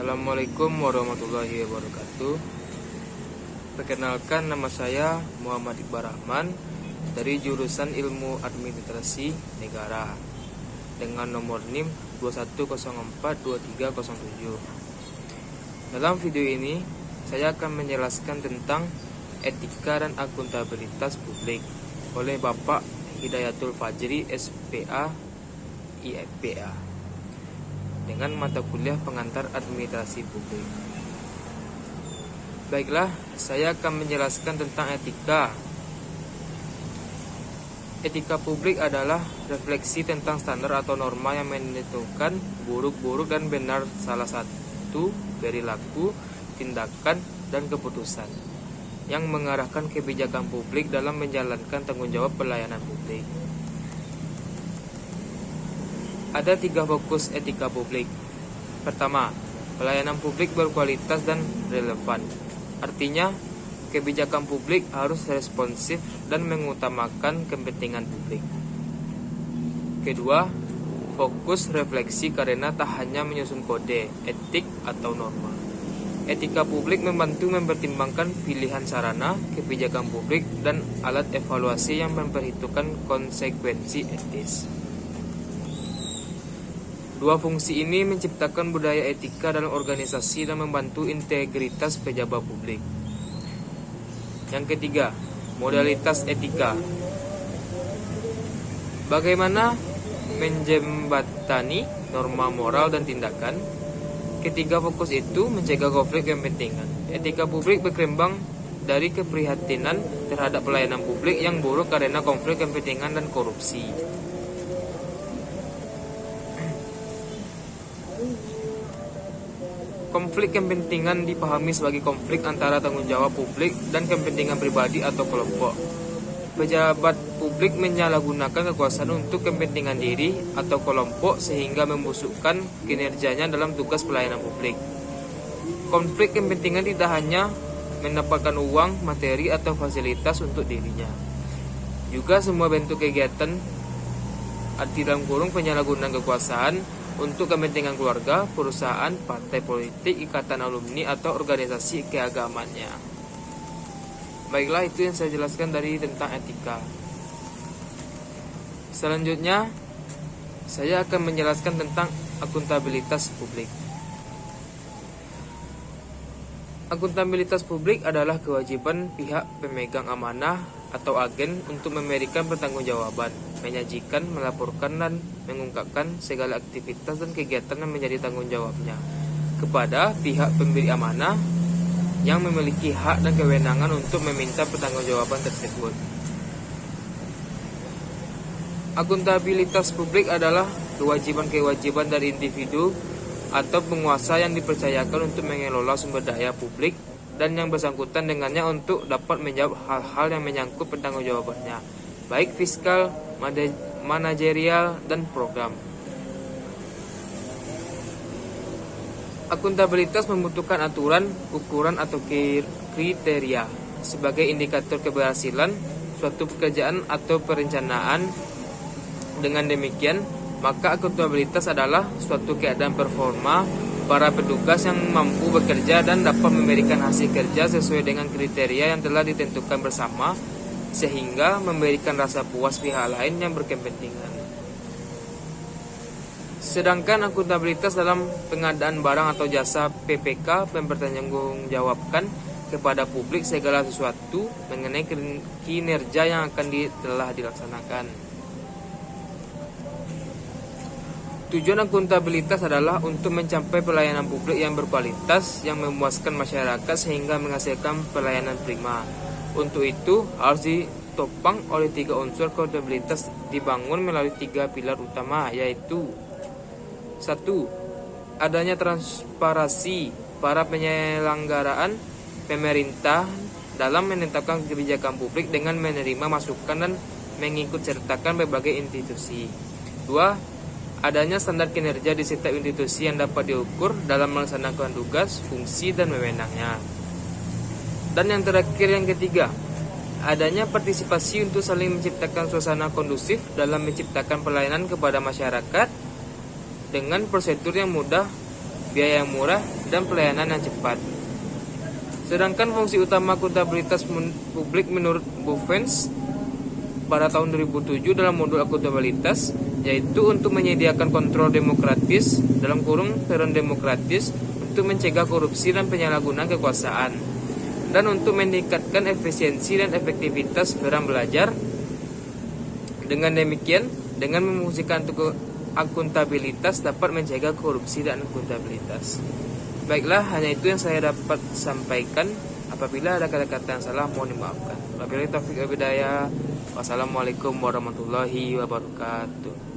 Assalamualaikum warahmatullahi wabarakatuh. Perkenalkan, nama saya Muhammad Iqbal Rahman dari jurusan Ilmu Administrasi Negara dengan nomor NIM 21042307. Dalam video ini saya akan menjelaskan tentang etika dan akuntabilitas publik oleh Bapak Hidayatul Fajri SPA IPA dengan mata kuliah pengantar administrasi publik. Baiklah, saya akan menjelaskan tentang etika. Etika publik adalah refleksi tentang standar atau norma yang menentukan buruk-buruk dan benar salah satu perilaku, tindakan, dan keputusan yang mengarahkan kebijakan publik dalam menjalankan tanggung jawab pelayanan publik. Ada 3 fokus etika publik. Pertama, pelayanan publik berkualitas dan relevan. Artinya, kebijakan publik harus responsif dan mengutamakan kepentingan publik. Kedua, fokus refleksi karena tak hanya menyusun kode, etik, atau norma. Etika publik membantu mempertimbangkan pilihan sarana, kebijakan publik, dan alat evaluasi yang memperhitungkan konsekuensi etis. Dua fungsi ini menciptakan budaya etika dalam organisasi dan membantu integritas pejabat publik. Yang ketiga, modalitas etika. Bagaimana menjembatani norma moral dan tindakan? Ketiga fokus itu mencegah konflik kepentingan. Etika publik berkembang dari keprihatinan terhadap pelayanan publik yang buruk karena konflik kepentingan dan korupsi. Konflik kepentingan dipahami sebagai konflik antara tanggung jawab publik dan kepentingan pribadi atau kelompok. Pejabat publik menyalahgunakan kekuasaan untuk kepentingan diri atau kelompok sehingga membusukkan kinerjanya dalam tugas pelayanan publik. Konflik kepentingan tidak hanya mendapatkan uang, materi, atau fasilitas untuk dirinya. Juga semua bentuk kegiatan penyalahgunaan kekuasaan untuk kepentingan keluarga, perusahaan, partai politik, ikatan alumni, atau organisasi keagamannya. Baiklah, itu yang saya jelaskan dari tentang etika. Selanjutnya, saya akan menjelaskan tentang akuntabilitas publik. Akuntabilitas publik adalah kewajiban pihak pemegang amanah atau agen untuk memberikan pertanggungjawaban, menyajikan, melaporkan, dan mengungkapkan segala aktivitas dan kegiatan yang menjadi tanggung jawabnya kepada pihak pemberi amanah yang memiliki hak dan kewenangan untuk meminta pertanggungjawaban tersebut. Akuntabilitas publik adalah kewajiban-kewajiban dari individu atau penguasa yang dipercayakan untuk mengelola sumber daya publik dan yang bersangkutan dengannya untuk dapat menjawab hal-hal yang menyangkut pertanggungjawabannya, baik fiskal, manajerial, dan program. Akuntabilitas membutuhkan aturan, ukuran, atau kriteria sebagai indikator keberhasilan suatu pekerjaan atau perencanaan. Dengan demikian, maka akuntabilitas adalah suatu keadaan performa para petugas yang mampu bekerja dan dapat memberikan hasil kerja sesuai dengan kriteria yang telah ditentukan bersama, sehingga memberikan rasa puas pihak lain yang berkepentingan. Sedangkan akuntabilitas dalam pengadaan barang atau jasa PPK mempertanggungjawabkan kepada publik segala sesuatu mengenai kinerja yang akan telah dilaksanakan. Tujuan akuntabilitas adalah untuk mencapai pelayanan publik yang berkualitas, yang memuaskan masyarakat sehingga menghasilkan pelayanan prima. Untuk itu harus ditopang oleh 3 unsur akuntabilitas dibangun melalui 3 pilar utama, yaitu 1. Adanya transparansi para penyelenggaraan pemerintah dalam menetapkan kebijakan publik dengan menerima masukan dan mengikut sertakan berbagai institusi. 2. Adanya standar kinerja di setiap institusi yang dapat diukur dalam melaksanakan tugas, fungsi, dan wewenangnya. Dan yang terakhir, yang ketiga, adanya partisipasi untuk saling menciptakan suasana kondusif dalam menciptakan pelayanan kepada masyarakat dengan prosedur yang mudah, biaya yang murah, dan pelayanan yang cepat. Sedangkan fungsi utama akuntabilitas publik menurut Bovens pada tahun 2007 dalam modul akuntabilitas yaitu untuk menyediakan kontrol demokratis dalam kurung peron demokratis untuk mencegah korupsi dan penyalahgunaan kekuasaan dan untuk meningkatkan efisiensi dan efektivitas peran belajar. Dengan demikian, dengan memfungsikan akuntabilitas dapat mencegah korupsi dan akuntabilitas. Baiklah, hanya itu yang saya dapat sampaikan. Apabila ada kata-kata yang salah, mohon dimaafkan. Wabillahi taufiq wal hidayah. Wassalamualaikum warahmatullahi wabarakatuh.